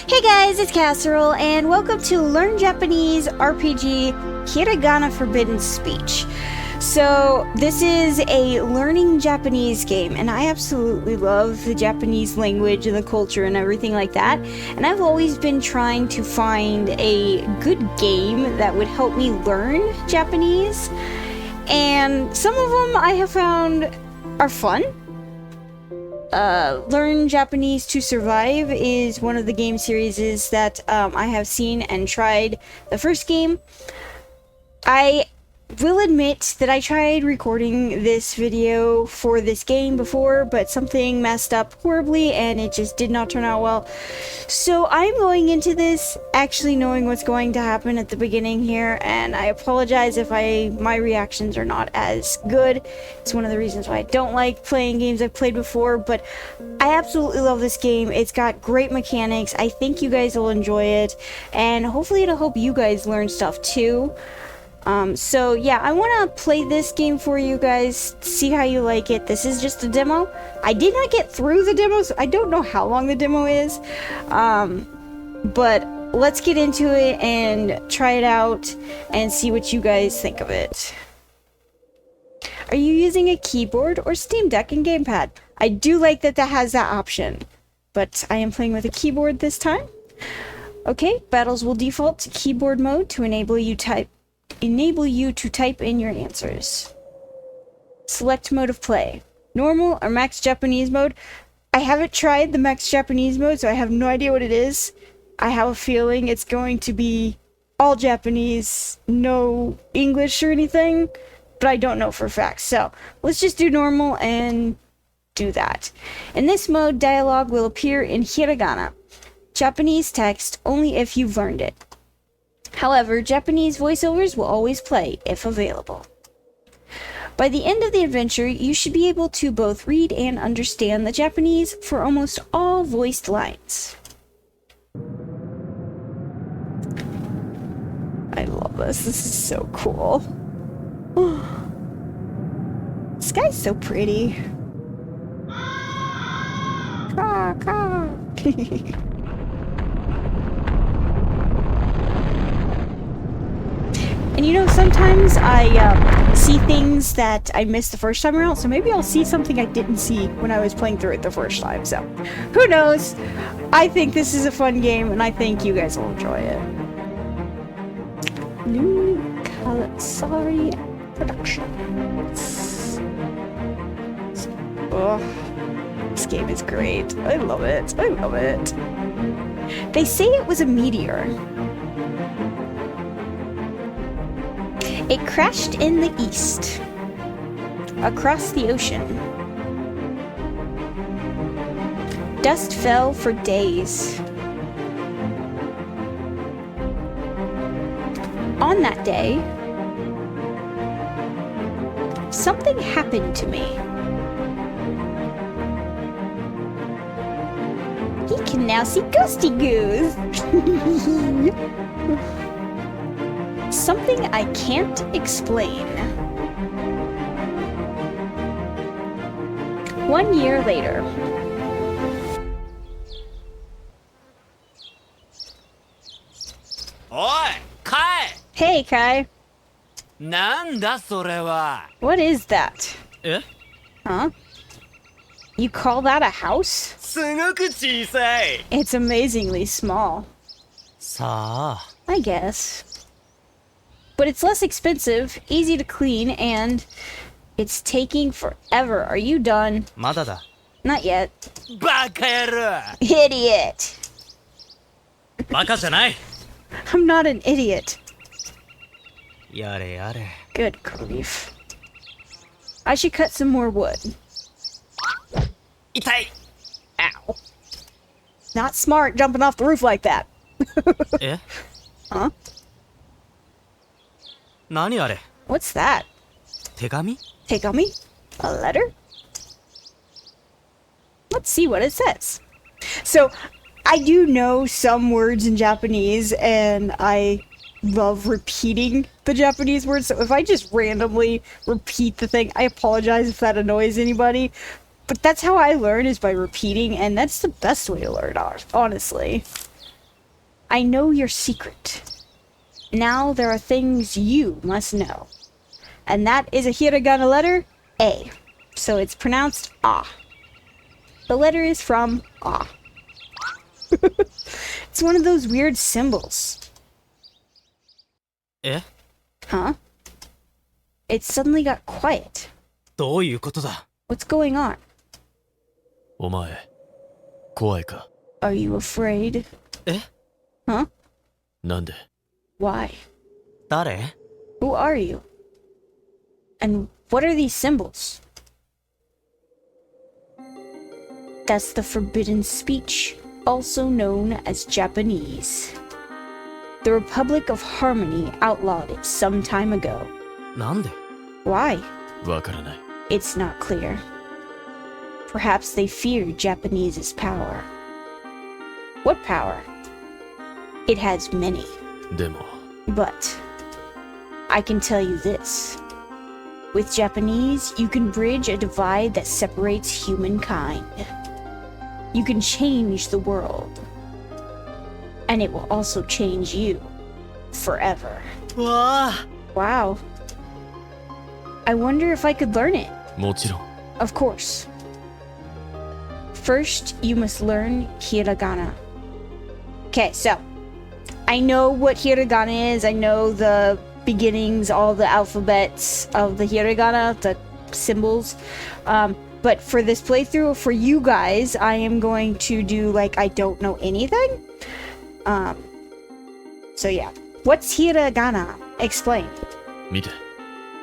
Hey guys, it's Casserole, and welcome to Learn Japanese RPG Hiragana Forbidden Speech. So, this is a learning Japanese game, and I absolutely love the Japanese language and the culture and everything like that. And I've always been trying to find a good game that would help me learn Japanese. And some of them I have found are fun. Learn Japanese to Survive is one of the game series that I have seen and tried. The first game, I will admit that I tried recording this video for this game before, but something messed up horribly and it just did not turn out well. So I'm going into this actually knowing what's going to happen at the beginning here, and I apologize if my reactions are not as good. It's one of the reasons why I don't like playing games I've played before, but I absolutely love this game. It's got great mechanics. I think you guys will enjoy it, and hopefully it'll help you guys learn stuff too. So yeah, I want to play this game for you guys, see how you like it. This is just a demo. I did not get through the demo, so I don't know how long the demo is. But let's get into it and try it out and see what you guys think of it. Are you using a keyboard or Steam Deck and gamepad? I do like that has that option, but I am playing with a keyboard this time. Okay, battles will default to keyboard mode to enable you to type in your answers. Select mode of play. Normal or max Japanese mode. I haven't tried the max Japanese mode, so I have no idea what it is. I have a feeling it's going to be all Japanese, no English or anything, but I don't know for a fact. So let's just do normal and do that. In this mode, dialogue will appear in Hiragana. Japanese text only if you've learned it. However, Japanese voiceovers will always play, if available. By the end of the adventure, you should be able to both read and understand the Japanese for almost all voiced lines. I love this. This is so cool. This guy's so pretty. Caw, caw. And you know, sometimes I see things that I missed the first time around, so maybe I'll see something I didn't see when I was playing through it the first time, so who knows? I think this is a fun game, and I think you guys will enjoy it. New Kalasari Productions. Oh, this game is great. I love it. I love it. They say it was a meteor. It crashed in the east, across the ocean. Dust fell for days. On that day, something happened to me. He can now see Ghosty Goose. Something I can't explain. 1 year later. Oi, Kai! Hey, Kai. なんだそれは? What is that? え? Huh? You call that a house? すごく小さい. It's amazingly small. さあ. I guess. But it's less expensive, easy to clean, and it's taking forever. Are you done? まだだ. Not yet. バカ野郎. Idiot. バカじゃない. I'm not an idiot. やれやれ. Good grief. I should cut some more wood. 痛い. Ow. Not smart jumping off the roof like that. え? Huh? 何あれ? What's that? 手紙? Tegami? A letter? Let's see what it says. So, I do know some words in Japanese, and I love repeating the Japanese words, so if I just randomly repeat the thing, I apologize if that annoys anybody, but that's how I learn, is by repeating, and that's the best way to learn, honestly. I know your secret. Now there are things you must know. And that is a hiragana letter, A. So it's pronounced ah. The letter is from ah. It's one of those weird symbols. え Huh? It suddenly got quiet. どういうことだ What's going on? お前、怖いか Are you afraid? え Huh? なんで Why? 誰 Who are you? And what are these symbols? That's the forbidden speech, also known as Japanese. The Republic of Harmony outlawed it some time ago. なんで Why? わからない It's not clear. Perhaps they fear Japanese's power. What power? It has many. でも But I can tell you this. With Japanese, you can bridge a divide that separates humankind. You can change the world. And it will also change you. Forever. わあ Wow. I wonder if I could learn it. もちろん Of course. First, you must learn hiragana. Okay, so I know what hiragana is. I know the beginnings, all the alphabets of the hiragana, the symbols. But for this playthrough, for you guys, I am going to do like I don't know anything. So yeah. What's hiragana? Explain. 見て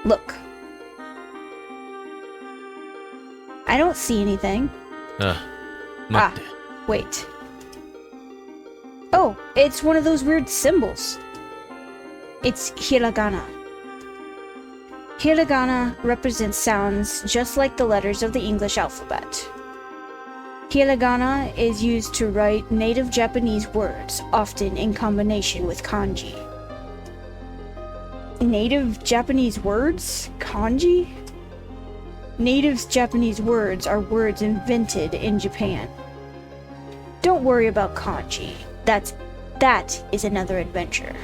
Look. I don't see anything. ああ待って Wait. Oh, it's one of those weird symbols. It's hiragana. Hiragana represents sounds just like the letters of the English alphabet. Hiragana is used to write native Japanese words, often in combination with kanji. Native Japanese words? Kanji? Native Japanese words are words invented in Japan. Don't worry about kanji. That is another adventure.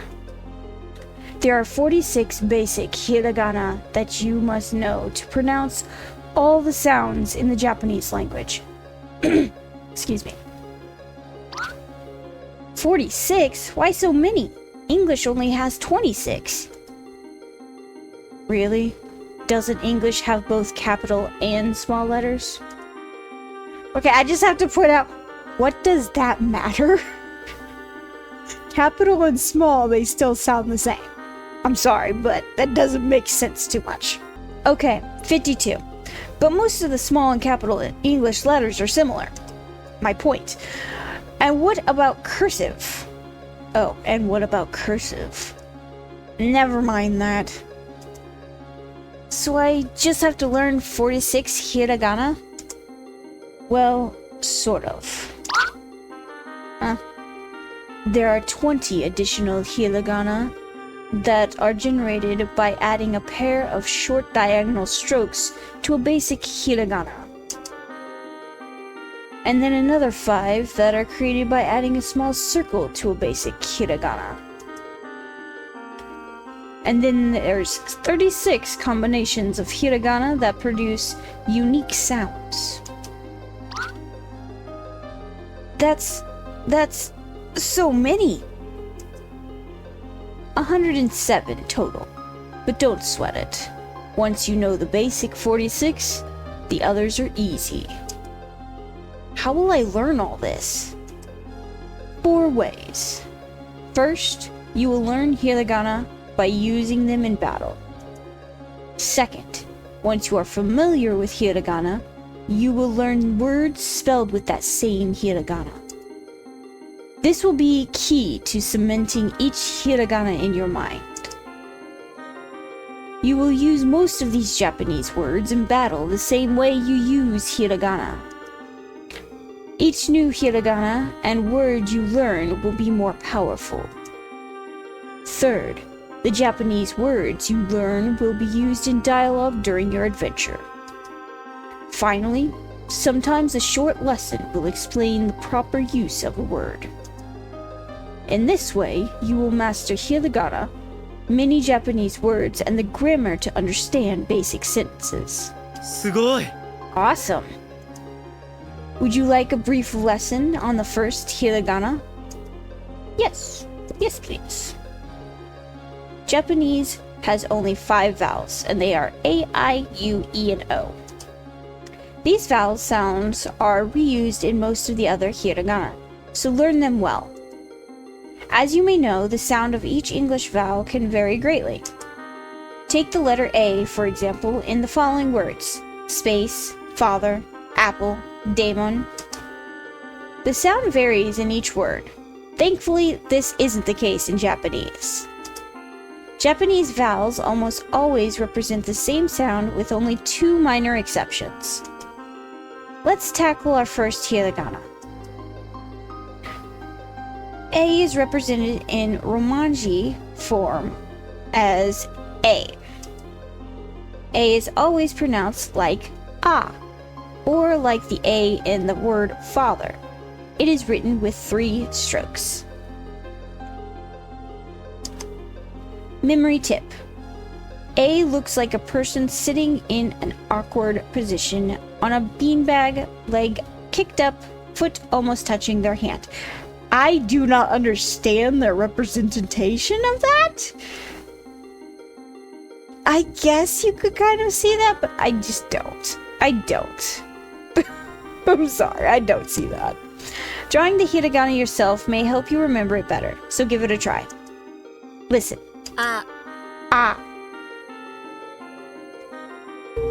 There are 46 basic hiragana that you must know to pronounce all the sounds in the Japanese language. Excuse me. 46? Why so many? English only has 26. Really? Doesn't English have both capital and small letters? Okay, I just have to point out, what does that matter? Capital and small, they still sound the same. I'm sorry, but that doesn't make sense too much. Okay, 52. But most of the small and capital English letters are similar. My point. And what about cursive? Oh, and what about cursive? Never mind that. So I just have to learn 46 hiragana? Well, sort of. There are 20 additional hiragana that are generated by adding a pair of short diagonal strokes to a basic hiragana. And then another 5 that are created by adding a small circle to a basic hiragana. And then there's 36 combinations of hiragana that produce unique sounds. That's so many! 107 total. But don't sweat it. Once you know the basic 46, the others are easy. How will I learn all this? 4 ways. First, you will learn hiragana by using them in battle. Second, once you are familiar with hiragana, you will learn words spelled with that same hiragana. This will be key to cementing each hiragana in your mind. You will use most of these Japanese words in battle the same way you use hiragana. Each new hiragana and word you learn will be more powerful. Third, the Japanese words you learn will be used in dialogue during your adventure. Finally, sometimes a short lesson will explain the proper use of a word. In this way, you will master hiragana, many Japanese words, and the grammar to understand basic sentences. すごい Awesome! Would you like a brief lesson on the first hiragana? Yes. Yes, please. Japanese has only 5 vowels, and they are A, I, U, E, and O. These vowel sounds are reused in most of the other hiragana, so learn them well. As you may know, the sound of each English vowel can vary greatly. Take the letter A, for example, in the following words: space, father, apple, daemon. The sound varies in each word. Thankfully, this isn't the case in Japanese. Japanese vowels almost always represent the same sound with only 2 minor exceptions. Let's tackle our first hiragana. A is represented in Romanji form as A. A is always pronounced like A, or like the A in the word father. It is written with 3 strokes. Memory tip. A looks like a person sitting in an awkward position on a beanbag, leg kicked up, foot almost touching their hand. I do not understand their representation of that. I guess you could kind of see that, but I just don't. I don't. I'm sorry, I don't see that. Drawing the hiragana yourself may help you remember it better, so give it a try. Listen. Ah.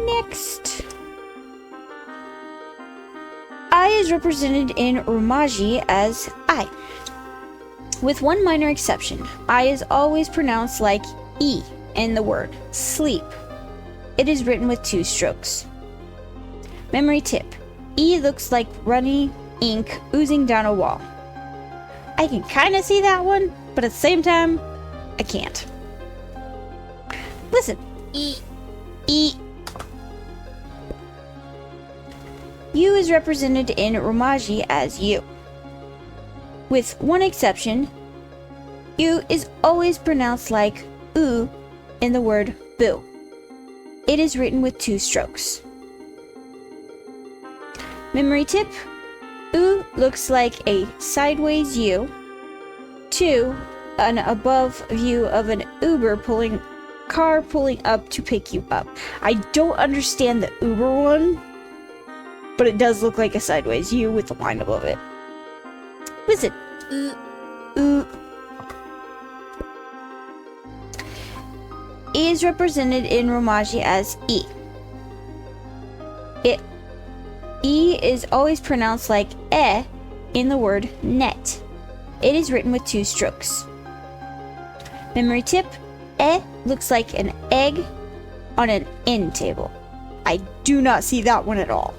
Next. I is represented in Romaji as I. With one minor exception, I is always pronounced like E in the word sleep. It is written with 2 strokes. Memory tip. E looks like runny ink oozing down a wall. I can kind of see that one, but at the same time, I can't. Listen. E. U is represented in Romaji as U. With one exception, U is always pronounced like U in the word boo. It is written with 2 strokes. Memory tip. U looks like a sideways U. 2, an above view of an car pulling up to pick you up. I don't understand the Uber one, but it does look like a sideways U with a line above it. Listen. E is represented in Romaji as E. E is always pronounced like E in the word net. It is written with 2 strokes. Memory tip. E looks like an egg on an end table. I do not see that one at all.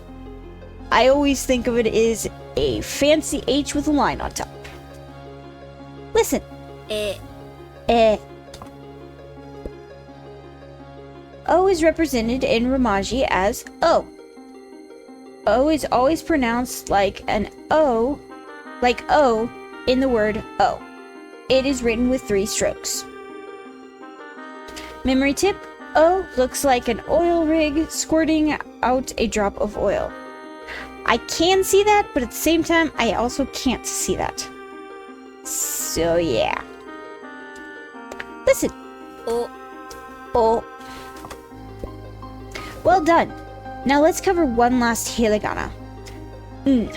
I always think of it as a fancy H with a line on top. Listen. O is represented in Romaji as O. O is always pronounced like an O, like O in the word O. It is written with 3 strokes. Memory tip. O looks like an oil rig squirting out a drop of oil. I can see that, but at the same time, I also can't see that. So yeah. Listen. Oh. Well done. Now let's cover one last hiragana. N.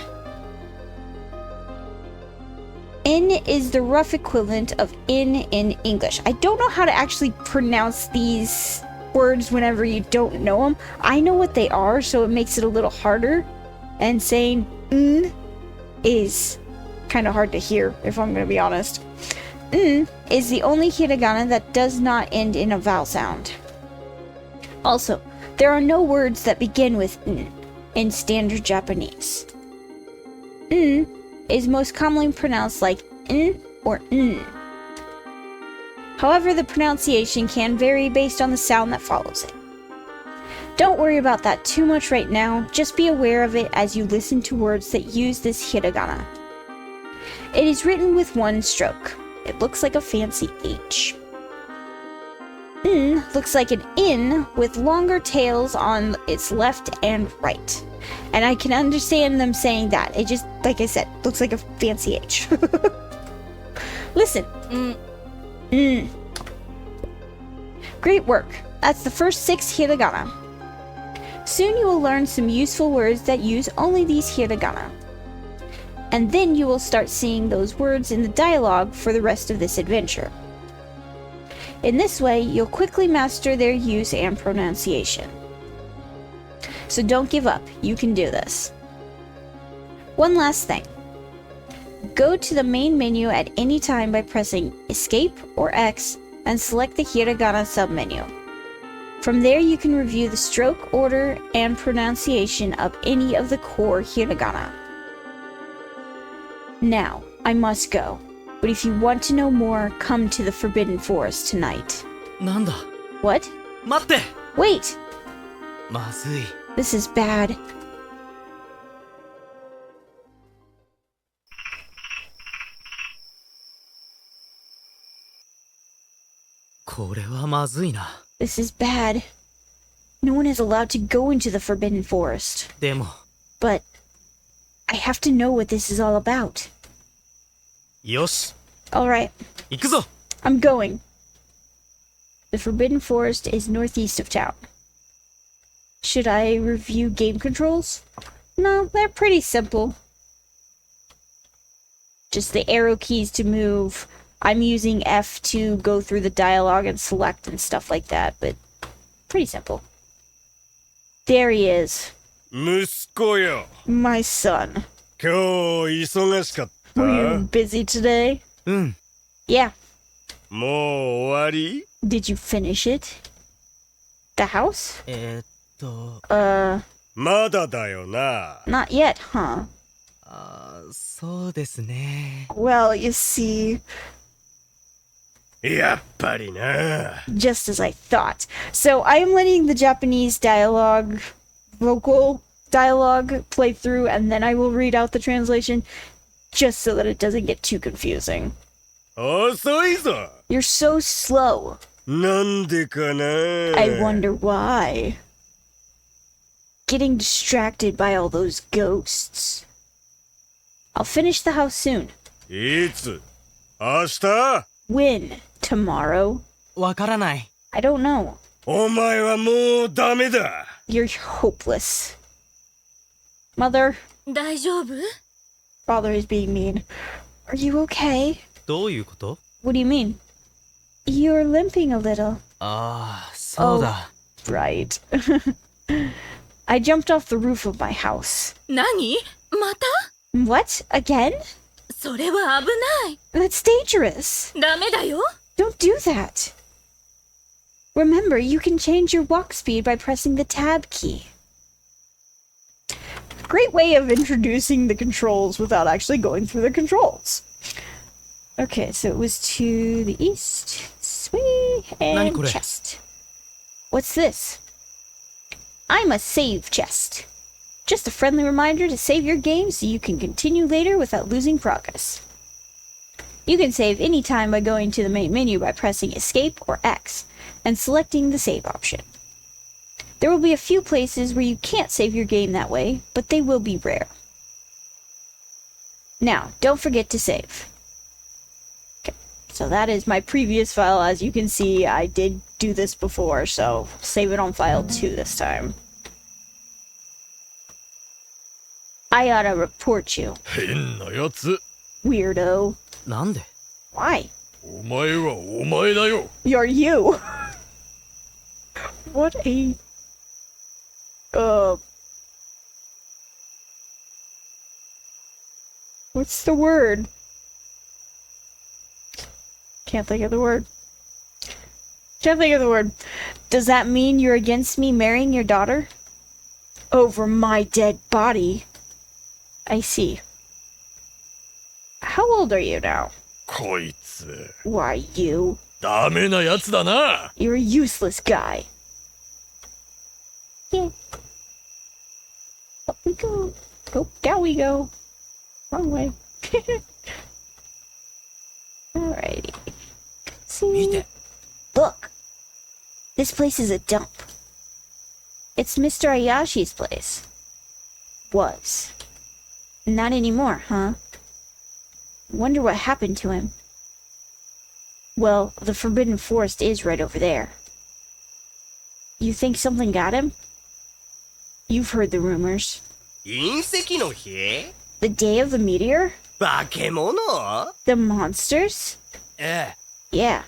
N is the rough equivalent of in English. I don't know how to actually pronounce these words whenever you don't know them. I know what they are, so it makes it a little harder. And saying N is kind of hard to hear, if I'm going to be honest. N is the only hiragana that does not end in a vowel sound. Also, there are no words that begin with N in standard Japanese. N is most commonly pronounced like N or N. However, the pronunciation can vary based on the sound that follows it. Don't worry about that too much right now, just be aware of it as you listen to words that use this hiragana. It is written with one stroke. It looks like a fancy H. N looks like an N with longer tails on its left and right. And I can understand them saying that. It just, like I said, looks like a fancy H. Listen. Great work. That's the first 6 hiragana. Soon you will learn some useful words that use only these hiragana. And then you will start seeing those words in the dialogue for the rest of this adventure. In this way, you'll quickly master their use and pronunciation. So don't give up. You can do this. One last thing. Go to the main menu at any time by pressing Escape or X and select the hiragana submenu. From there, you can review the stroke order and pronunciation of any of the core hiragana. Now, I must go. But if you want to know more, come to the Forbidden Forest tonight. なんだ What? 待って Wait! まずい This is bad. これはまずいな This is bad. No one is allowed to go into the Forbidden Forest. でも But I have to know what this is all about. よし Alright, 行くぞ I'm going. The Forbidden Forest is northeast of town. Should I review game controls? No, they're pretty simple. Just the arrow keys to move. I'm using F to go through the dialogue and select and stuff like that, but pretty simple. There he is. 息子よ My son. 今日忙しかった Were you busy today? うん Yeah. もう終わり Did you finish it? The house? まだだよな Not yet, huh? そうですね Well, you see, やっぱりな just as I thought. So I am letting the Japanese dialogue, vocal dialogue play through, and then I will read out the translation, just so that it doesn't get too confusing. 遅いぞ You're so slow. なんでかな I wonder why. Getting distracted by all those ghosts. I'll finish the house soon. いつ明日 When? Tomorrow? わからない I don't know. お前はもうダメだ You're hopeless. Mother, 大丈夫 father is being mean. Are you okay? どういうこと What do you mean? You're limping a little. ああそうだ Right. I jumped off the roof of my house. 何また What? Again? それは危ない That's dangerous. ダメだよ Don't do that. Remember, you can change your walk speed by pressing the tab key. Great way of introducing the controls without actually going through the controls. Okay, so it was to the east. Sweet. And 何これ? chest. What's this? I'm a save chest. Just a friendly reminder to save your game so you can continue later without losing progress. You can save anytime by going to the main menu by pressing Escape or X and selecting the save option. There will be a few places where you can't save your game that way, but they will be rare. Now, don't forget to save. Okay, so that is my previous file. As you can see, I did do this before, so save it on file 2 this time. I ought to report you, 変なやつ weirdo. なんで Why? お前はお前だよ You're you. What a... What's the word? Can't think of the word. Can't think of the word. Does that mean you're against me marrying your daughter? Over my dead body? I see. How old are you now? こいつ Why, you? ダメなやつだな You're a useless guy. Yeah. Up we go. Oh, down we go. Wrong way. Alrighty. 見 See? て Look! This place is a dump. It's Mr. Ayashi's place. Was. Not anymore, huh? Wonder what happened to him. Well, the Forbidden Forest is right over there. You think something got him? You've heard the rumors. 隕石の日 The day of the meteor? 化け物 The monsters? ええ Yeah.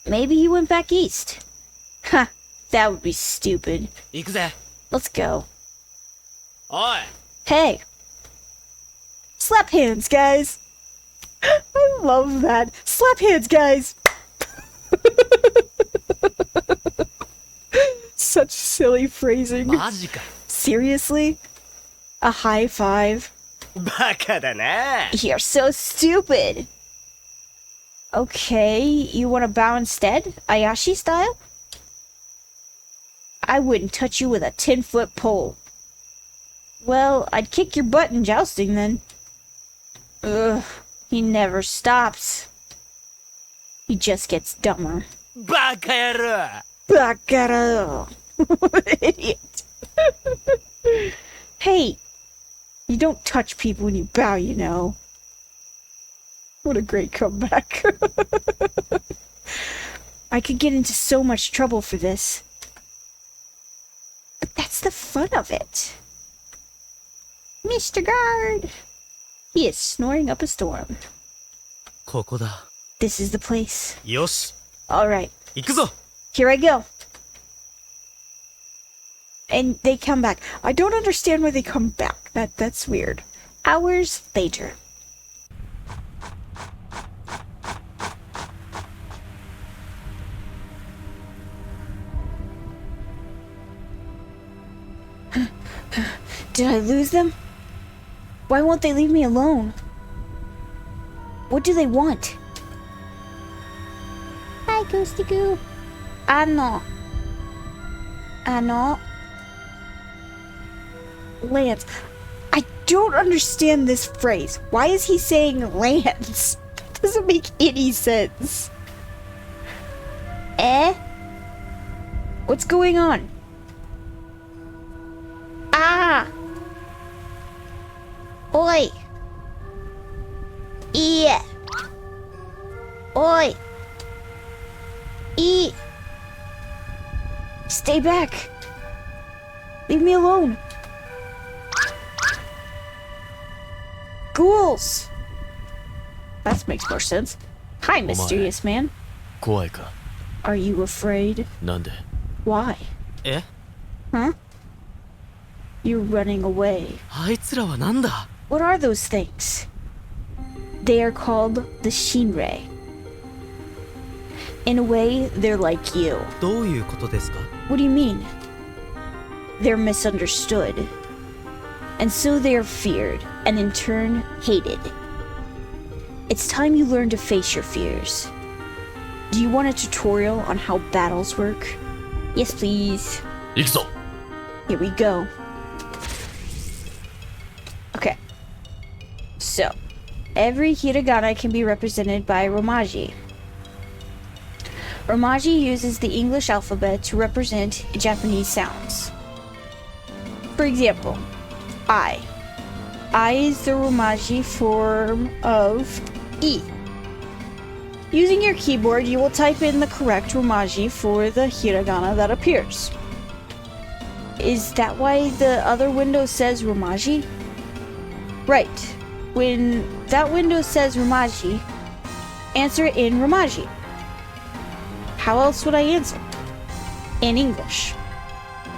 Maybe he went back east. Ha! That would be stupid. 行くぜ Let's go. おい Hey! Slap hands, guys! I love that. Slap hands, guys! Such silly phrasing. マジか Seriously? A high five? バカだな You're so stupid! Okay, you want to bow instead? Ayashi style? I wouldn't touch you with a 10-foot pole. Well, I'd kick your butt in jousting then. Ugh, he never stops. He just gets dumber. バカ野郎 Bacaro! Idiot. Hey, you don't touch people when you bow, you know. What a great comeback. I could get into so much trouble for this. But that's the fun of it. Mr. Guard! He is snoring up a storm. ここだ This is the place. よし Alright, 行くぞ here I go. And they come back. I don't understand why they come back. That's weird. Hours later. Did I lose them? Why won't they leave me alone? What do they want? Hi, Ghosty Goo. Ano. Lance. I don't understand this phrase. Why is he saying Lance? That doesn't make any sense. Eh? What's going on? Ah! Oi! Yeah! Oi! E! Stay back! Leave me alone! Ghouls! That makes more sense. Hi, mysterious man. 怖いか Are you afraid? なんで Why? え Huh? You're running away. あいつらはなんだ What are those things? They are called the Shinrei. In a way, they're like you. どういうことですか What do you mean? They're misunderstood. And so they are feared, and in turn, hated. It's time you learn to face your fears. Do you want a tutorial on how battles work? Yes, please. 行くぞ Here we go. Okay. So, every hiragana can be represented by romaji. Romaji uses the English alphabet to represent Japanese sounds. For example, I. I is the romaji form of E. Using your keyboard, you will type in the correct romaji for the hiragana that appears. Is that why the other window says romaji? Right. When that window says romaji, answer it in romaji. How else would I answer? In English.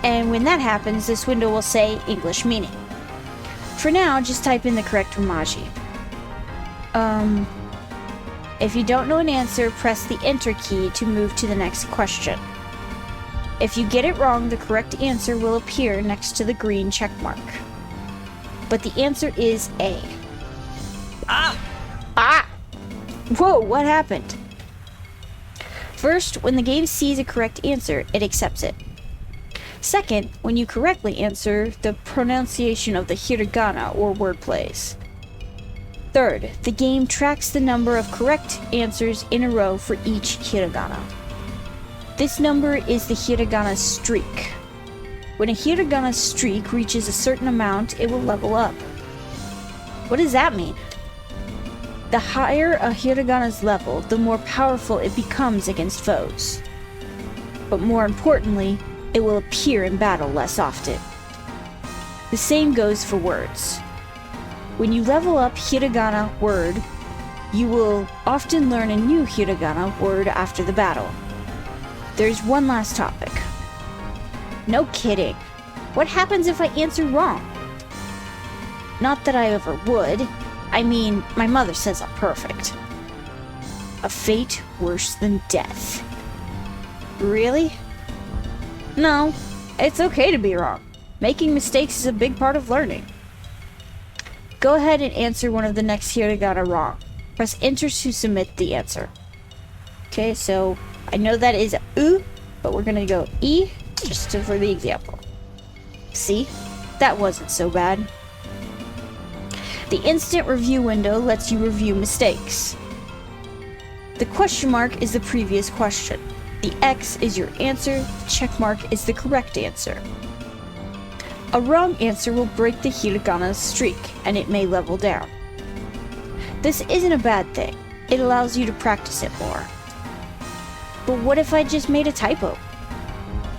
And when that happens, this window will say English meaning. For now, just type in the correct romaji. If you don't know an answer, press the enter key to move to the next question. If you get it wrong, the correct answer will appear next to the green check mark. But the answer is A. Ah! Whoa, what happened? First, when the game sees a correct answer, it accepts it. Second, when you correctly answer, the pronunciation of the hiragana or word plays. Third, the game tracks the number of correct answers in a row for each hiragana. This number is the hiragana streak. When a hiragana streak reaches a certain amount, it will level up. What does that mean? The higher a hiragana's level, the more powerful it becomes against foes. But more importantly, it will appear in battle less often. The same goes for words. When you level up hiragana word, you will often learn a new hiragana word after the battle. There's one last topic. No kidding. What happens if I answer wrong? Not that I ever would. I mean, my mother says I'm perfect. A fate worse than death. Really? No, it's okay to be wrong. Making mistakes is a big part of learning. Go ahead and answer one of the next hiragana wrong. Press enter to submit the answer. Okay, so I know that is U, but we're gonna go E just for the example. See? That wasn't so bad. The instant review window lets you review mistakes. The question mark is the previous question. The X is your answer, the check mark is the correct answer. A wrong answer will break the hiragana's streak, and it may level down. This isn't a bad thing. It allows you to practice it more. But what if I just made a typo?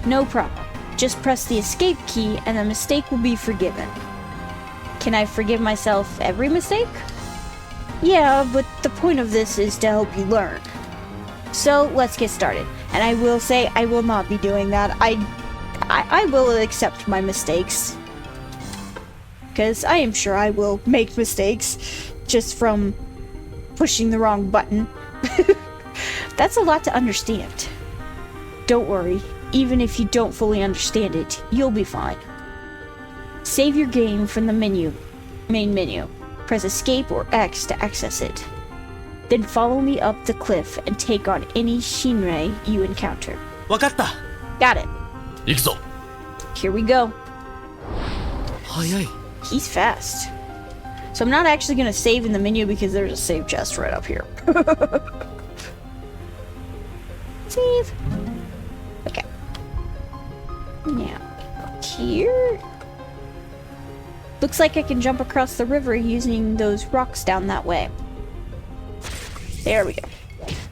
No problem. Just press the escape key and the mistake will be forgiven. Can I forgive myself every mistake? Yeah, but the point of this is to help you learn. So let's get started. And I will say I will not be doing that. I will accept my mistakes. Because I am sure I will make mistakes just from pushing the wrong button. That's a lot to understand. Don't worry, even if you don't fully understand it, you'll be fine. Save your game from the main menu. Press escape or X to access it. Then follow me up the cliff and take on any Shinrei you encounter. わかった。 Got it. 行くぞ。 Here we go. 早い。 He's fast. So I'm not actually going to save in the menu because there's a save chest right up here. Save. Okay. Now, here. Looks like I can jump across the river using those rocks down that way. There we go.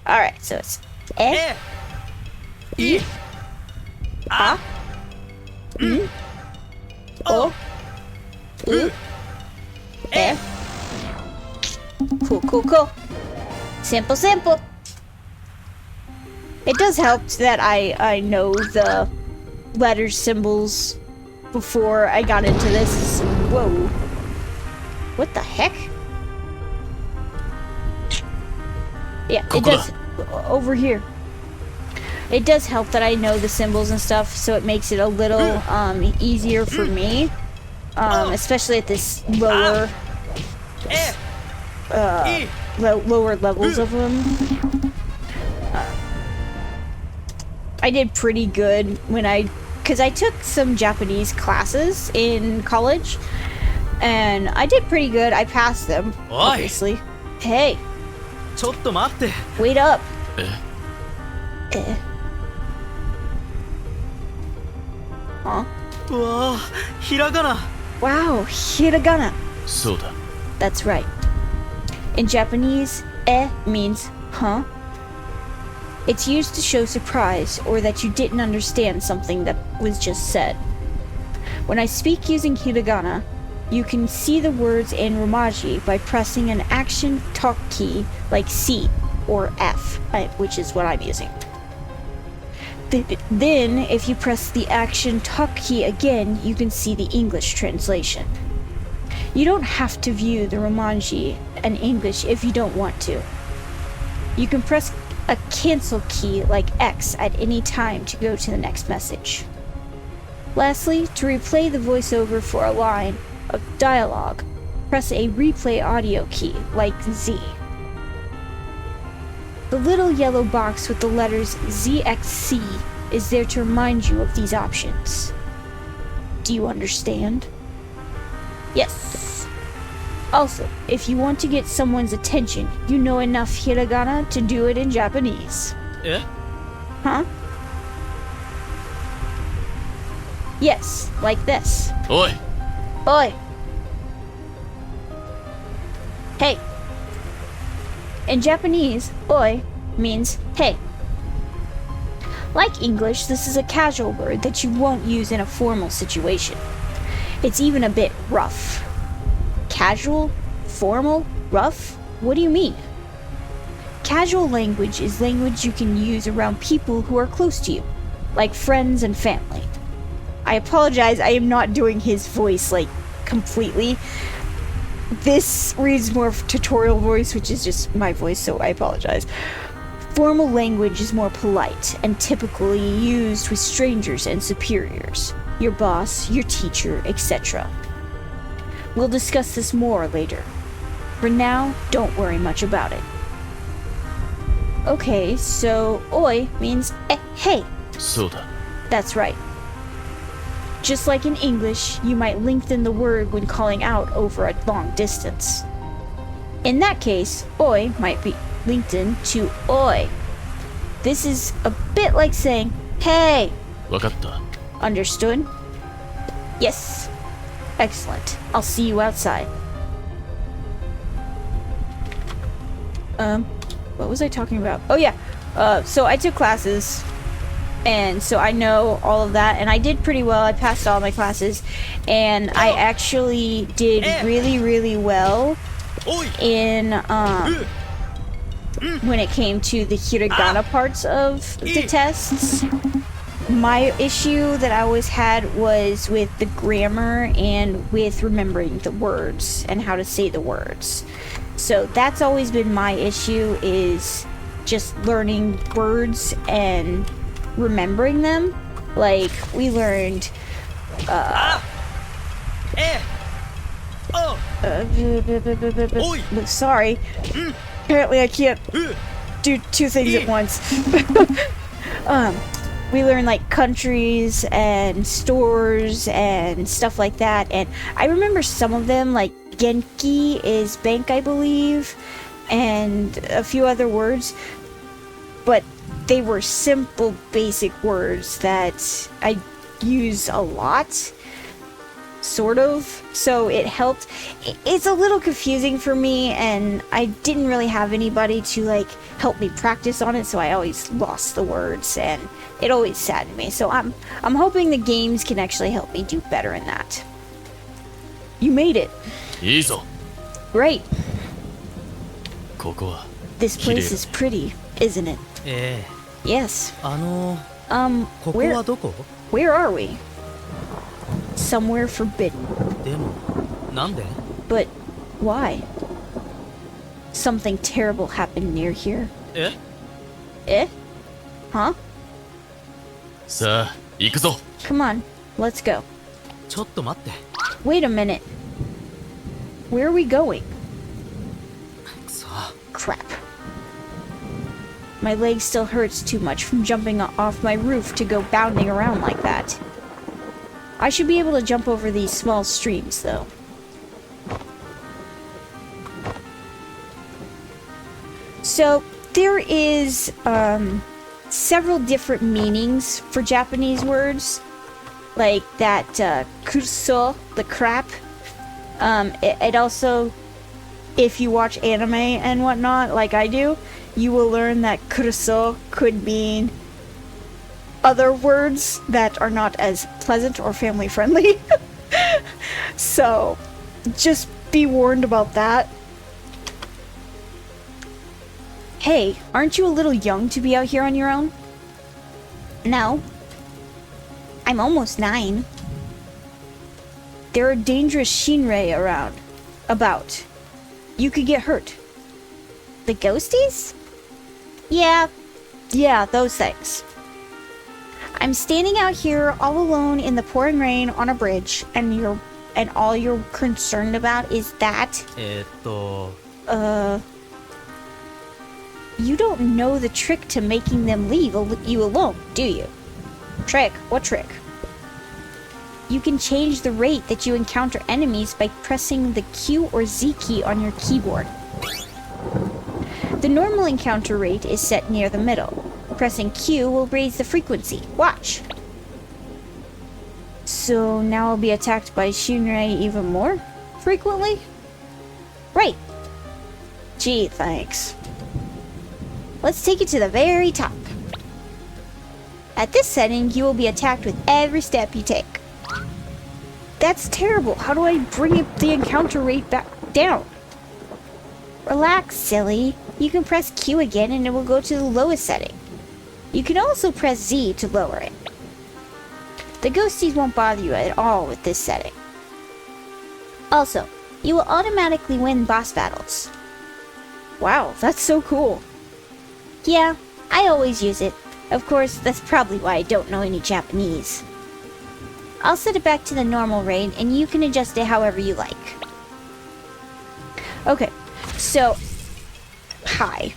Alright, so it's E, E, A, U, O, U, E. Cool, cool, cool. Simple, simple. It does help that I know the letters, symbols before I got into this. Whoa. What the heck? Yeah, it does. Over here. It does help that I know the symbols and stuff, so it makes it a little easier for me. Especially at this lower lower levels of them. I did pretty good when because I took some Japanese classes in college, and I did pretty good. I passed them, obviously. Hey, ちょっと待って。 wait up. え、 Huh? うわあ、ひらがな。 Wow, hiragana. そうだ。 That's right. In Japanese, means huh. It's used to show surprise or that you didn't understand something that was just said. When I speak using hiragana, you can see the words in Romaji by pressing an action talk key like C or F, which is what I'm using. Then, if you press the action talk key again, you can see the English translation. You don't have to view the Romaji and English if you don't want to. You can press a cancel key like X at any time to go to the next message. Lastly, to replay the voiceover for a line of dialogue, press a replay audio key like Z. The little yellow box with the letters ZXC is there to remind you of these options. Do you understand? Yes. Also, if you want to get someone's attention, you know enough hiragana to do it in Japanese. え Huh? Yes, like this. おい Oi. Hey. In Japanese, oi means hey. Like English, this is a casual word that you won't use in a formal situation. It's even a bit rough. Casual? Formal? Rough? What do you mean? Casual language is language you can use around people who are close to you, like friends and family. I apologize, I am not doing his voice, like, completely. This reads more of tutorial voice, which is just my voice, so I apologize. Formal language is more polite and typically used with strangers and superiors, your boss, your teacher, etc. We'll discuss this more later. For now, don't worry much about it. Okay, so oi means hey. そうだ That's right. Just like in English, you might lengthen the word when calling out over a long distance. In that case, oi might be lengthened to oi. This is a bit like saying, hey. わかった Understood? Yes. Excellent. I'll see you outside. What was I talking about? Oh yeah. So I took classes, and so I know all of that, and I did pretty well. I passed all my classes, and I actually did really, really well おい in when it came to the hiragana parts of the tests. My issue that I always had was with the grammar and with remembering the words and how to say the words. So that's always been my issue, is just learning words and remembering them. Like, we learned えお Oi. sorry. Apparently I can't do two things at once. We learn like countries and stores and stuff like that, and I remember some of them, like Genki is bank, I believe, and a few other words, but they were simple, basic words that I use a lot, sort of, so it helped. It's a little confusing for me, and I didn't really have anybody to like help me practice on it, so I always lost the words, and it always saddened me. So I'm hoping the games can actually help me do better in that. You made it. いいぞ Great. ここは This place is pretty, isn't it? え Yes. ここ Where はどこ where are we? Somewhere forbidden. でもなんで But why? Something terrible happened near here. え Eh? Huh? さあ行くぞ Come on, let's go. ちょっと待って Wait a minute. Where are we going? くそ Crap. My leg still hurts too much from jumping off my roof to go bounding around like that. I should be able to jump over these small streams, though. So, there is, several different meanings for Japanese words. Like that, kuso, the crap. It also, if you watch anime and whatnot, like I do, you will learn that kuruso could mean other words that are not as pleasant or family friendly. So, just be warned about that. Hey, aren't you a little young to be out here on your own? No. I'm almost 9. There are dangerous shinrei about. You could get hurt. The ghosties? Yeah, those things. I'm standing out here all alone in the pouring rain on a bridge, and all you're concerned about is that? と You don't know the trick to making them leave you alone, do you? Trick? What trick? you can change the rate that you encounter enemies by pressing the Q or Z key on your keyboard. The normal encounter rate is set near the middle. Pressing Q will raise the frequency. Watch! So now I'll be attacked by Shinrai even more frequently? Right! Gee, thanks. Let's take it to the very top. At this setting, you will be attacked with every step you take. That's terrible. How do I bring the encounter rate back down? Relax, silly. You can press Q again and it will go to the lowest setting. You can also press Z to lower it. The ghosties won't bother you at all with this setting. Also, you will automatically win boss battles. Wow, that's so cool. Yeah, I always use it. Of course, that's probably why I don't know any Japanese. I'll set it back to the normal rate, and you can adjust it however you like. Okay, so... Hi.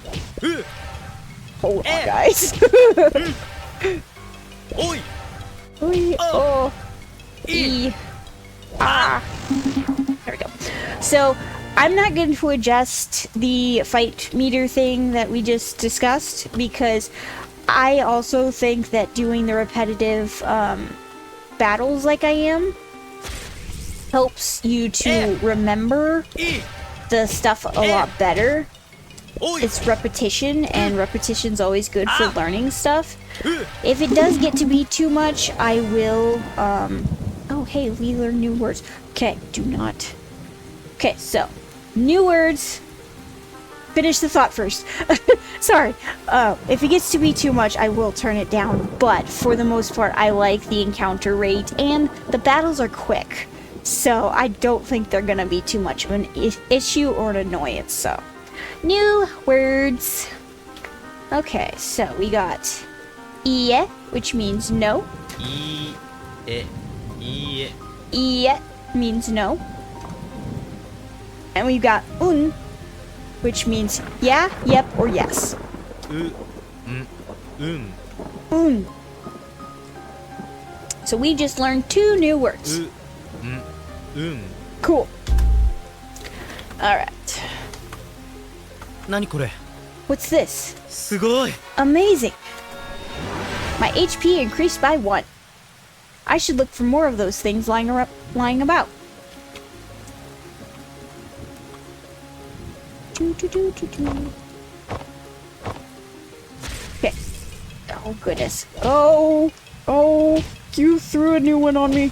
Hold on, guys. Oi! Oi, oh, E, ah. There we go. So, I'm not going to adjust the fight meter thing that we just discussed, because I also think that doing the repetitive battles like I am helps you to remember the stuff a lot better. It's repetition, and repetition's always good for learning stuff. If it does get to be too much, I will, oh, hey, we learn new words. Okay, do not. Okay, so, new words. Finish the thought first. Sorry. If it gets to be too much, I will turn it down. But, for the most part, I like the encounter rate, and the battles are quick. So, I don't think they're gonna be too much of an issue or an annoyance, so. New words. Okay, so we got iie, which means no. Iie means no. And we've got which means yeah, yep, or yes. So we just learned 2 new words. Cool. Alright. 何これ What's this? すごい Amazing! My HP increased by 1. I should look for more of those things lying about. Okay. Oh, goodness. Oh! Oh! You threw a new one on me.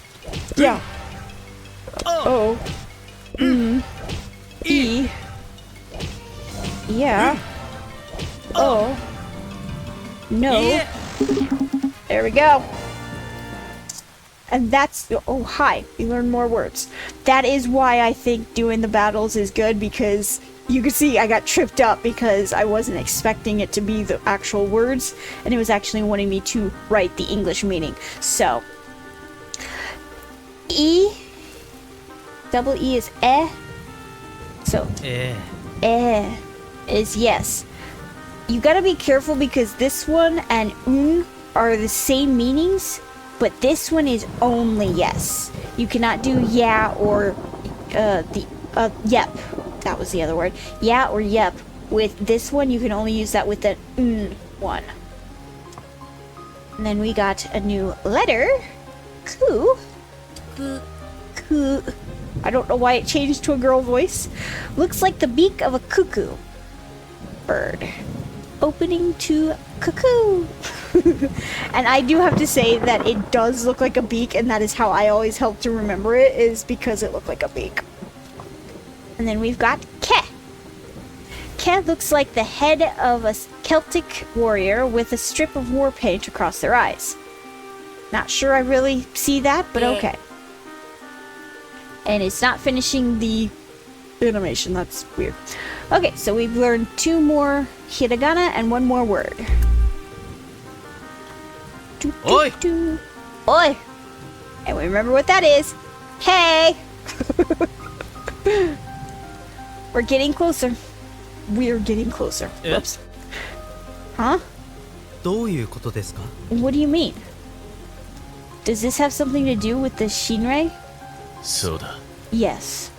Yeah. Oh. E. Yeah. Oh. No. There we go. And that's... Oh, hi. You learn more words. That is why I think doing the battles is good, because you can see I got tripped up because I wasn't expecting it to be the actual words, and it was actually wanting me to write the English meaning. So, E, double E is eh. So, eh is yes. You gotta be careful because this one and are the same meanings, but this one is only yes. You cannot do yeah or yep. That was the other word. Yeah or yep. With this one, you can only use that with the one. And then we got a new letter. Ku. Ku. I don't know why it changed to a girl voice. Looks like the beak of a cuckoo bird. Opening to cuckoo. And I do have to say that it does look like a beak, and that is how I always help to remember it, is because it looked like a beak. And then we've got Ke. Ke looks like the head of a Celtic warrior with a strip of war paint across their eyes. Not sure I really see that, but okay. And it's not finishing the animation. That's weird. Okay, so we've learned 2 more hiragana and 1 more word. Oi! Oi! And we remember what that is. Hey! We're getting closer. We're getting closer. Whoops. Huh? どういうことですか What do you mean? Does this have something to do with the Shinrei? そうだ Yes.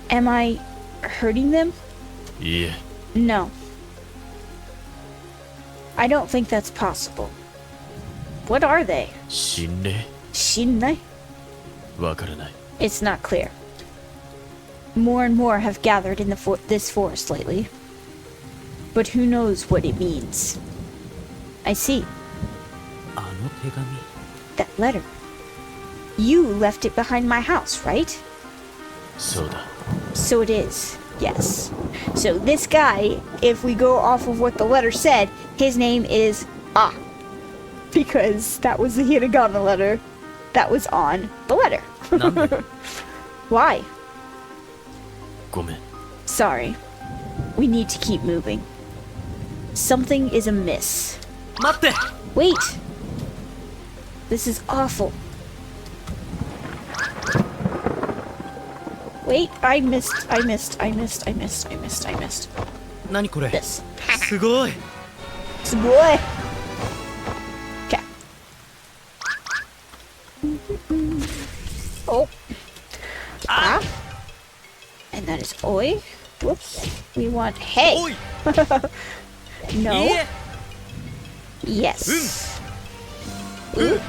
Am I hurting them? いいえ No. I don't think that's possible. What are they? 心霊 Shinrei? わからない It's not clear. More and more have gathered in this forest lately. But who knows what it means? I see. あの手紙 That letter. You left it behind my house, right? そうだ So it is. Yes. So this guy, if we go off of what the letter said, his name is Ah. Because that was the Hiragana letter that was on the letter. なんで Why? ごめん Sorry. We need to keep moving. Something is amiss. 待って Wait! This is awful. Wait, I missed. 何これ This. すごい Boy. Okay. Oh. Ah. And that is oi. Whoops. We want hey. おい No. いいえ Yes. Ooh.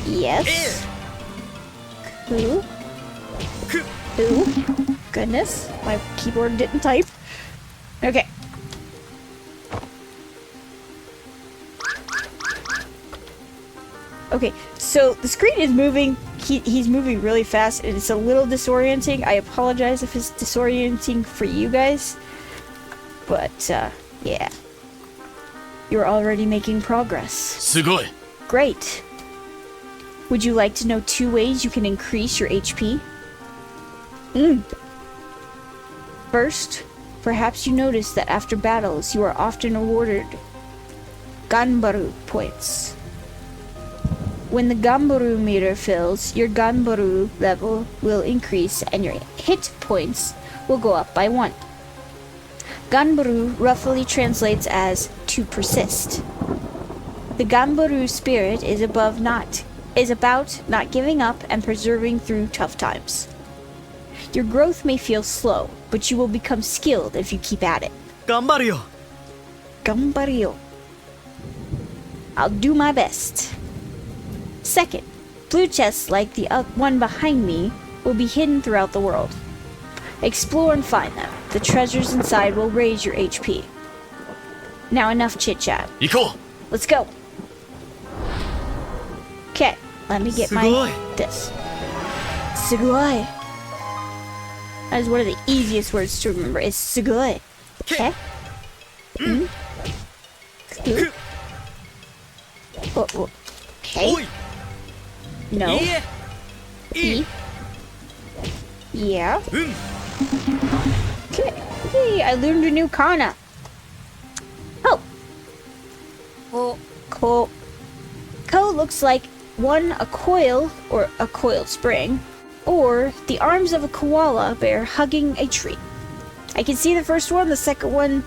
Yes. Ooh. Ooh. Goodness. My keyboard didn't type. Okay. Okay, so the screen is moving. He's moving really fast, and it's a little disorienting. I apologize if it's disorienting for you guys. But, yeah. You're already making progress. すごい Great. Would you like to know 2 ways you can increase your HP? First, perhaps you notice that after battles you are often awarded Ganbaru points. When the Ganbaru meter fills, your Ganbaru level will increase and your hit points will go up by 1. Ganbaru roughly translates as to persist. The Ganbaru spirit is about not giving up and persevering through tough times. Your growth may feel slow, but you will become skilled if you keep at it. 頑張るよ Ganbario. I'll do my best. Second, blue chests like the one behind me will be hidden throughout the world. Explore and find them. The treasures inside will raise your HP. Now enough chit-chat. 行こ Let's go. Okay, let me get my Sugoi. this. Sugoi. That is one of the easiest words to remember. Is sugoi. Okay. Cool. Oh. Okay. おい No. いいえいい Yeah. うん Okay. Hey, I learned a new kana. Oh. Ko looks like a coil or a coiled spring, or the arms of a koala bear hugging a tree. I can see the first one, the second one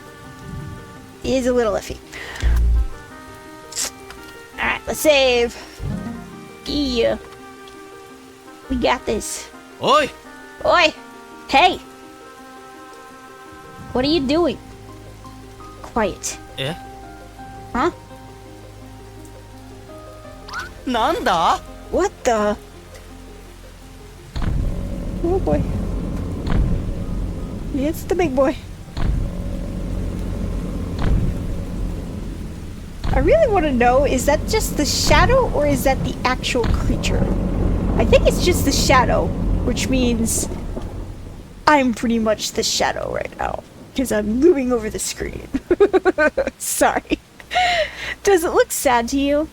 is a little iffy. Alright, let's save. Yeah. We got this. おい Oi! Hey! What are you doing? Quiet. え Huh? なんだ What the? Oh boy. It's the big boy. I really want to know, is that just the shadow or is that the actual creature? I think it's just the shadow, which means I'm pretty much the shadow right now because I'm looming over the screen. Sorry. Does it look sad to you?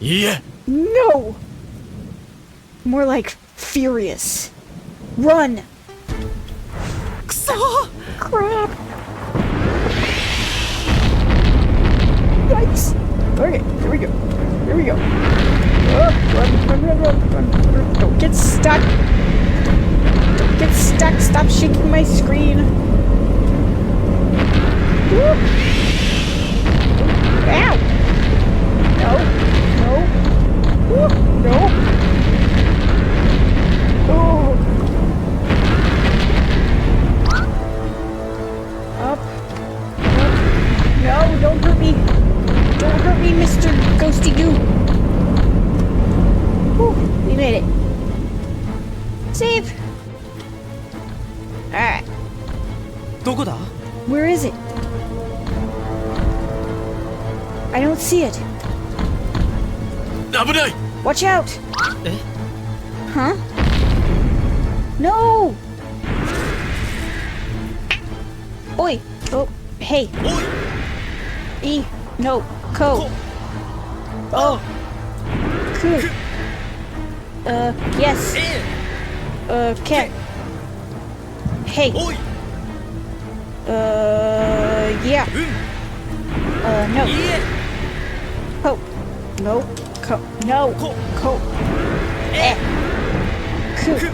ういいえ No! More like furious. Run! くそ Crap! Yikes! Okay, here we go. Here we go. Oh, run. Don't get stuck. Don't get stuck. Stop shaking my screen. Woo. Ow! No. No. Woo, no. Oh. Up. Up. No, don't hurt me. Don't hurt me, Mr. Ghosty Goo. Whew, we made it. Save. Alright. どこだ Where is it? I don't see it. 危ない Watch out! え Huh? No! Oi! Oh, hey. おい E. No. Ko. Oh. Ku. Yes. え Ken. Hey. おい Yeah. うん No. いいえ Ko. No. Ko. No. Ko. Ko. え Ku. く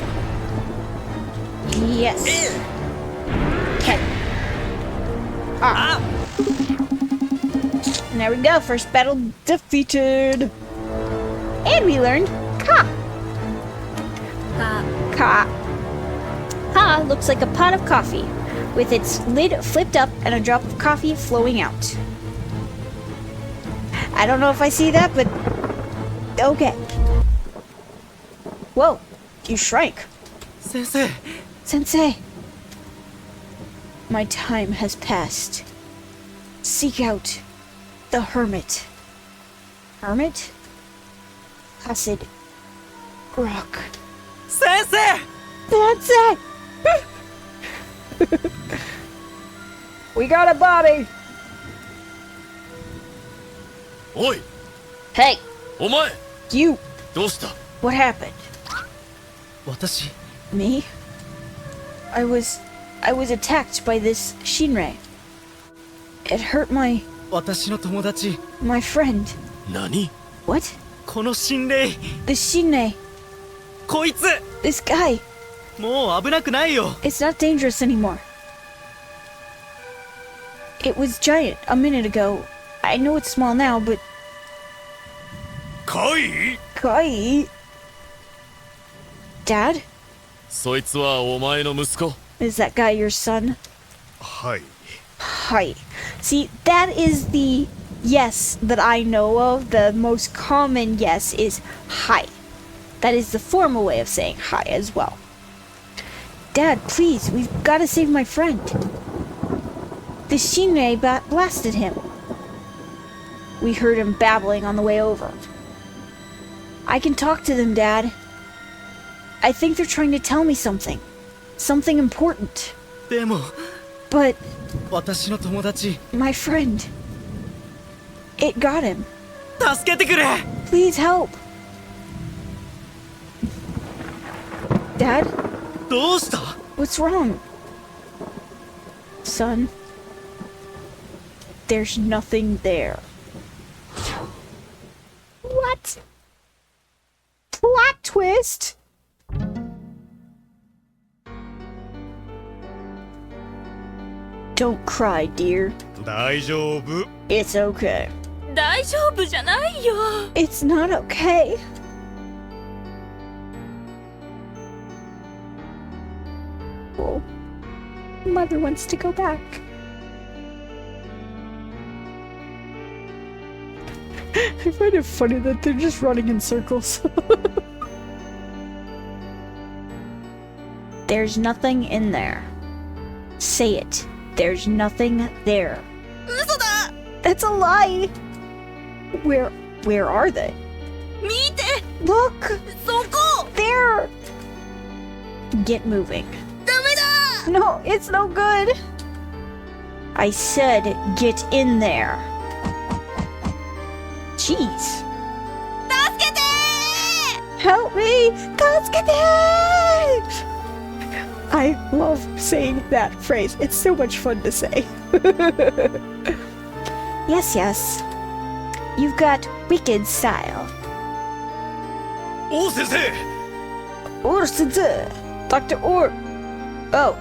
Yes. え Ken. Ah. あ And there we go. First battle defeated. And we learned Ka. か Ka. Ka looks like a pot of coffee, with its lid flipped up and a drop of coffee flowing out. I don't know if I see that, but okay. Whoa, you shrank. 先生 Sensei. My time has passed. Seek out the hermit. Hermit? Acid. Rock. 先生 That's it! We got a body! おい Hey, お前 you! どうした What happened? 私 Me? I was attacked by this Shinrei. It hurt my 私の友達 friend. 何 What? この心霊 The Shinrei. こいつ This guy. もう危なくないよ It's not dangerous anymore. It was giant a minute ago. I know it's small now, but かい Kai. Dad? そいつはお前の息子 Is that guy your son? はい Hi. See, that is the yes that I know of. The most common yes is hi. That is the formal way of saying hi as well. Dad, please, we've got to save my friend. The Shinrei blasted him. We heard him babbling on the way over. I can talk to them, Dad. I think they're trying to tell me something. Something important. でも But 私の友達 my friend, it got him. 助けてくれ Please help. Dad, どうした what's wrong? Son, there's nothing there. What? Plot twist? Don't cry, dear. 大丈夫 It's okay. 大丈夫じゃないよ It's not okay. Oh, Mother wants to go back. I find it funny that they're just running in circles. There's nothing in there. Say it. There's nothing there. 嘘だ That's a lie. Where are they? 見て Look, そこ there. Get moving. ダメだ No, it's no good. I said get in there. Jeez. 助けて Help me! 助けて! I love saying that phrase. It's so much fun to say. Yes, yes. You've got wicked style. 王先生 Or sensei. Dr. Or. Oh.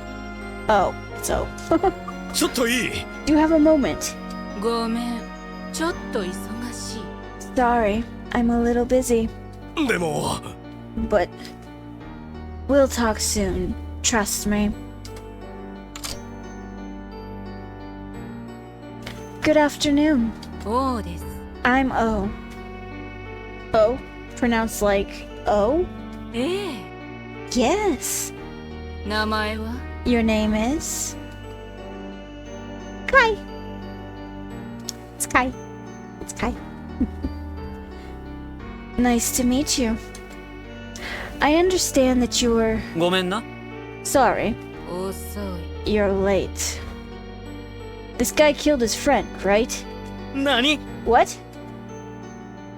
Oh, it's O. ちょっといい Do you have a moment? ごめんちょっと忙しい。 Sorry, I'm a little busy. でも But we'll talk soon. Trust me. Good afternoon. そうです。 I'm O. O? Pronounced like O? ええ。 Yes. 名前は Your name is? Kai. It's Kai. It's Kai. Nice to meet you. I understand that you're ごめんな。 sorry. 遅い。 You're late. This guy killed his friend, right? 何？ What?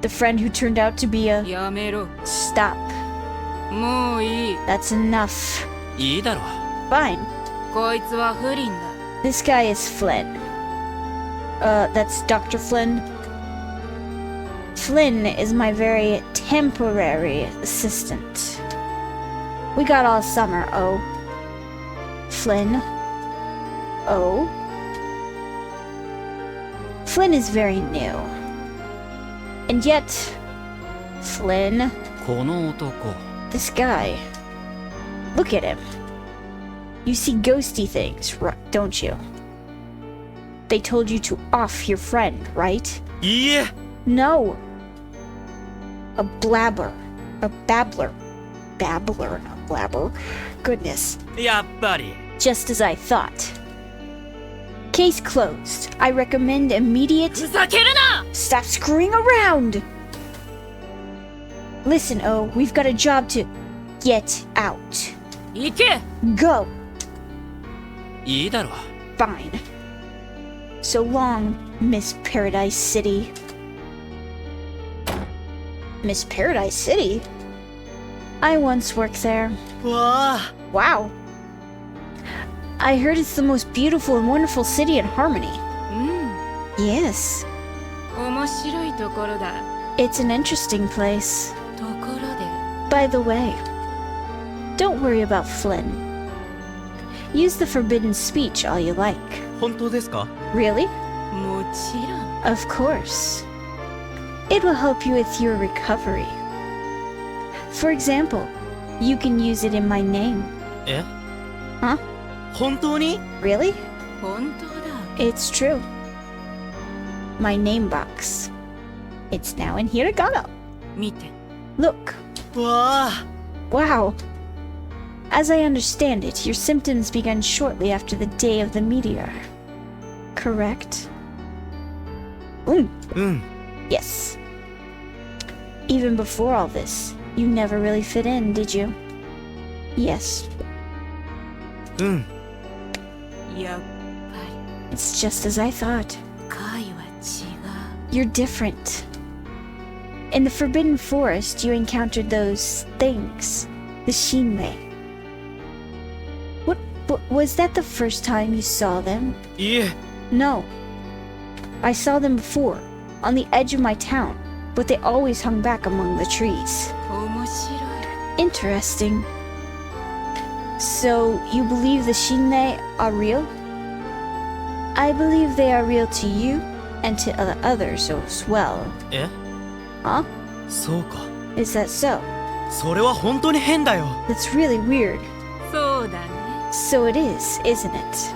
The friend who turned out to be a... やめろ。 Stop. もういい。 That's enough. いいだろ。 Fine. こいつは不倫だ。 This guy is Flynn. That's Dr. Flynn. Flynn is my very temporary assistant. We got all summer, oh. Flynn. Oh. Flynn is very new. And yet, Flynn, この男。 this guy, look at him. You see ghosty things, don't you? They told you to off your friend, right? いいえ。 No. A blabber. A babbler. Babbler, not blabber. Goodness. やっぱり。 Just as I thought. Case closed. I recommend immediate... ふざけるな。 Stop screwing around! Listen, O, we've got a job to get out. 行け。 Go! いいだろ。 Fine. So long, Miss Paradise City. Miss Paradise City? I once worked there. わあ。 Wow. I heard it's the most beautiful and wonderful city in Harmony. うん。 Yes. 面白いところだ。 It's an interesting place. ところで。 By the way, don't worry about Flynn. Use the forbidden speech all you like. 本当ですか？ Really? もちろん。 Of course. It will help you with your recovery. For example, you can use it in my name. え？ Huh? 本当に？ Really? 本当だ。 It's true. My name box. It's now in Hiragana. 見て。 Look. わあ。 Wow. As I understand it, your symptoms began shortly after the day of the meteor. Correct? Mm. うん。 Yes. Even before all this, you never really fit in, did you? Yes. うん。やっぱ It's just as I thought. り。カイは違 You're different. In the Forbidden Forest, you encountered those things. The Shinmei. What was that the first time you saw them? いいえ。 No. I saw them before, on the edge of my town, but they always hung back among the trees. う。面白い。 Interesting. So, you believe the Shinmei are real? I believe they are real to you and to others as well. え？ Huh? そうか。 Is that so? それは本当に変だよ。 That's really weird. そうだね。 So it is, isn't it?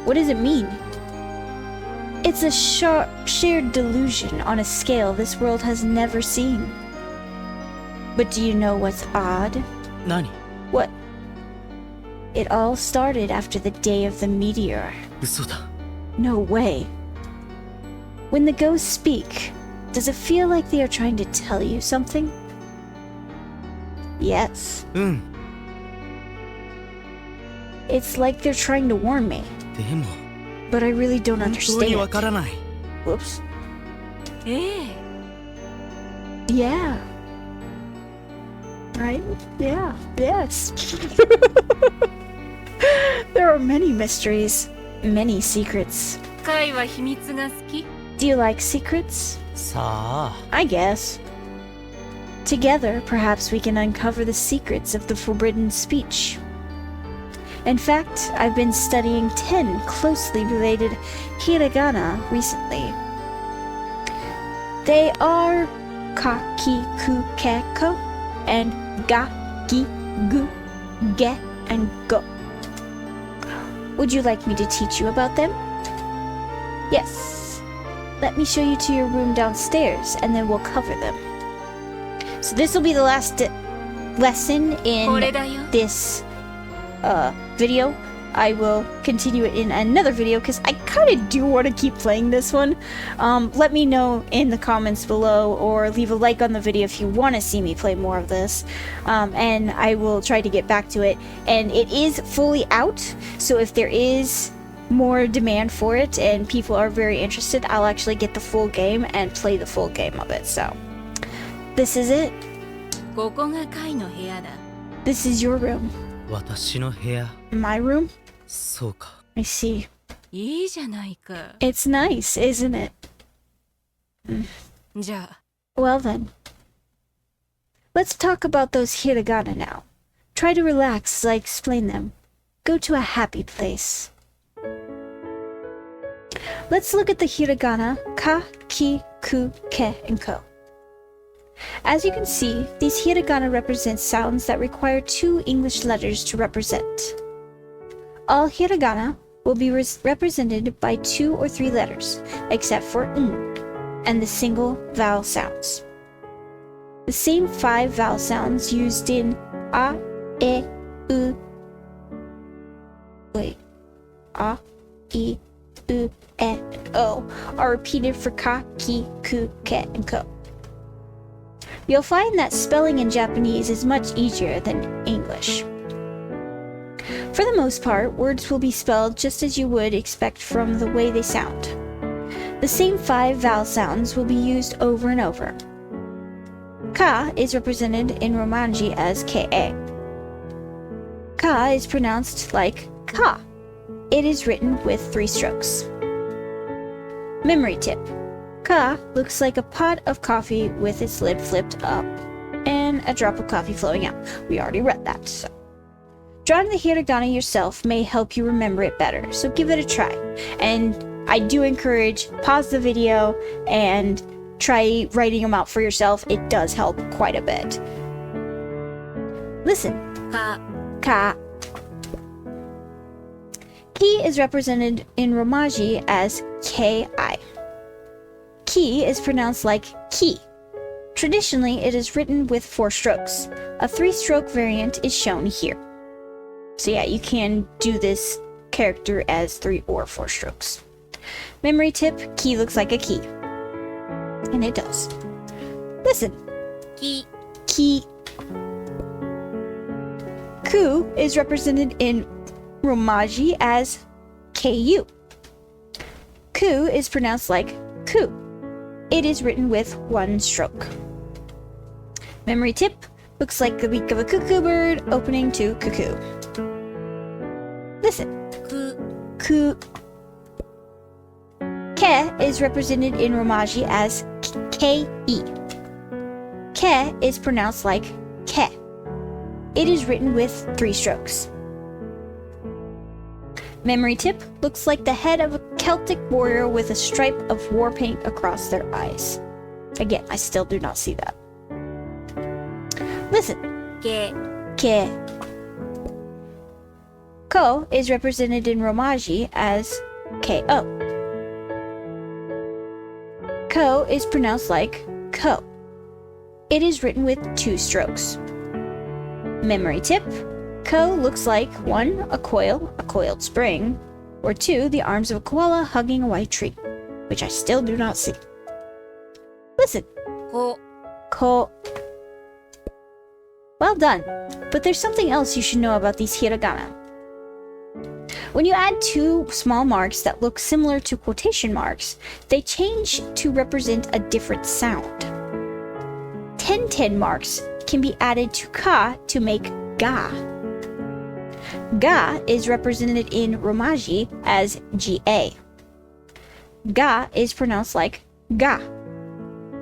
What does it mean? It's a shared delusion on a scale this world has never seen. But do you know what's odd? 何？ What? It all started after the day of the meteor. 嘘だ。 No way. When the ghosts speak, does it feel like they are trying to tell you something? Yes. うん。 It's like they're trying to warn me, でも but I really don't 本当にわ understand. からない。 Whoops. ええ。 Yeah. Right? Yeah. Yes. There are many mysteries, many secrets. カイは秘密が好き。 Do you like secrets? さあ。 I guess. Together, perhaps we can uncover the secrets of the forbidden speech. In fact, I've been studying 10 closely related hiragana recently. They are ka, ki, ku, ke, ko, and ga, gi, gu, ge, and go. Would you like me to teach you about them? Yes. Let me show you to your room downstairs, and then we'll cover them. So this will be the last lesson こ in れだよ this video. I will continue it in another video because I kind of do want to keep playing this one. Let me know in the comments below or leave a like on the video if you want to see me play more of this. And I will try to get back to it. And it is fully out, so if there is more demand for it and people are very interested, I'll actually get the full game and play the full game of it. So this is it. ここがカイの部屋だ This is your room. 私の部屋。 My room? そうか。 I see. いいじゃないか It's nice, isn't it? じゃあ Well then. Let's talk about those hiragana now. Try to relax as I explain them. Go to a happy place. Let's look at the hiragana ka, ki, ku, ke, and ko. As you can see, these hiragana represent sounds that require 2 English letters to represent. All hiragana will be represented by 2 or 3 letters, except for n and the single vowel sounds. The same 5 vowel sounds used in a, e, u, a, e, u, e, and o are repeated for ka, ki, ku, ke, and ko. You'll find that spelling in Japanese is much easier than English. For the most part, words will be spelled just as you would expect from the way they sound. The same 5 vowel sounds will be used over and over. Ka is represented in Romanji as ka. Ka is pronounced like ka. It is written with 3 strokes. Memory tip. Ka looks like a pot of coffee with its lid flipped up and a drop of coffee flowing out. We already read that, so. Drawing the hiragana yourself may help you remember it better, so give it a try. And I do encourage, pause the video and try writing them out for yourself. It does help quite a bit. Listen. か Ka. Ki is represented in Romaji as ki. Ki is pronounced like ki. Traditionally, it is written with 4 strokes. A 3-stroke variant is shown here. So yeah, you can do this character as 3 or 4 strokes. Memory tip, ki looks like a key. And it does. Listen. き Ki. Ku is represented in Romaji as ku. Ku is pronounced like ku. It is written with 1 stroke. Memory tip, looks like the beak of a cuckoo bird opening to cuckoo. Listen. く Ku. Ke is represented in Romaji as ke. Ke is pronounced like ke. It is written with 3 strokes. Memory tip, looks like the head of a Celtic warrior with a stripe of war paint across their eyes. Again, I still do not see that. Listen. け Ke. Ko is represented in Romaji as ko. Ko is pronounced like ko. It is written with 2 strokes. Memory tip, ko looks like 1, a coil, a coiled spring, or 2, the arms of a koala hugging a white tree, which I still do not see. Listen. こ Ko. Well done, but there's something else you should know about these hiragana. When you add 2 small marks that look similar to quotation marks, they change to represent a different sound. 10 marks can be added to ka to make ga. Ga is represented in Romaji as ga. Ga is pronounced like ga.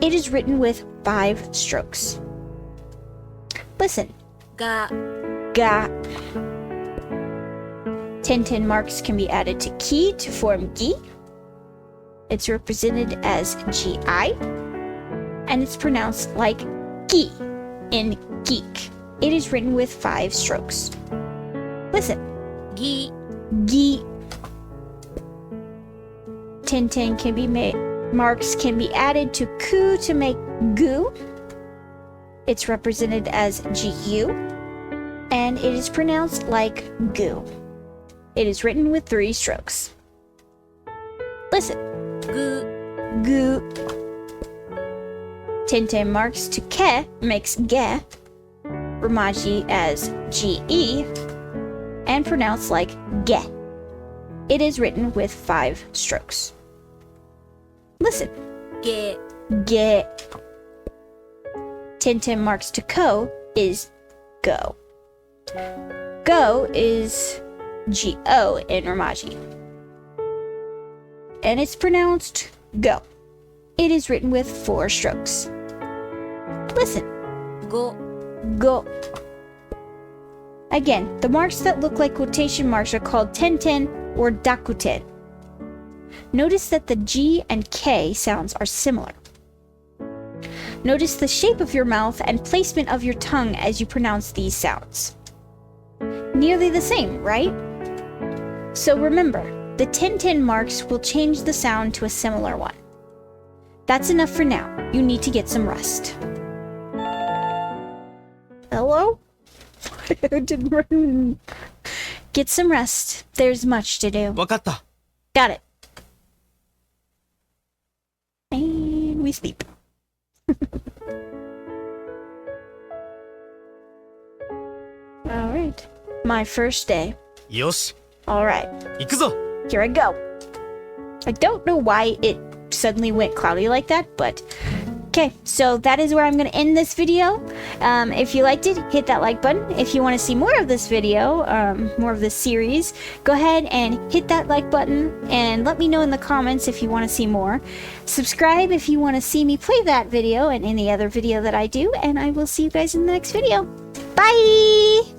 It is written with 5 strokes. Listen. が Ga. 10 marks can be added to ki to form gi. It's represented as gi. and it's pronounced like gi in geek. It is written with 5 strokes. Listen. ぎ Gi. Tintin can be made. Marks can be added to ku to make gu. It's represented as gu, and it is pronounced like gu. It is written with 3 strokes. Listen. ぐ Gu. Tintin marks to ke makes ge. Romaji as ge, and pronounced like ge. It is written with 5 strokes. Listen. げ Ge. Tintin marks to ko is go. Go is go in Romaji. And it's pronounced go. It is written with 4 strokes. Listen. ご Go. Again, the marks that look like quotation marks are called tenten or dakuten. Notice that the G and K sounds are similar. Notice the shape of your mouth and placement of your tongue as you pronounce these sounds. Nearly the same, right? So remember, the tenten marks will change the sound to a similar one. That's enough for now. You need to get some rest. Hello? Get some rest. There's much to do. わかった Got it. And we sleep. Alright. My first day. よし Alright. 行くぞ Here I go. I don't know why it suddenly went cloudy like that, but okay, so that is where I'm going to end this video. If you liked it, hit that like button. If you want to see more of this video, more of this series, go ahead and hit that like button and let me know in the comments if you want to see more. Subscribe if you want to see me play that video and any other video that I do, and I will see you guys in the next video. Bye!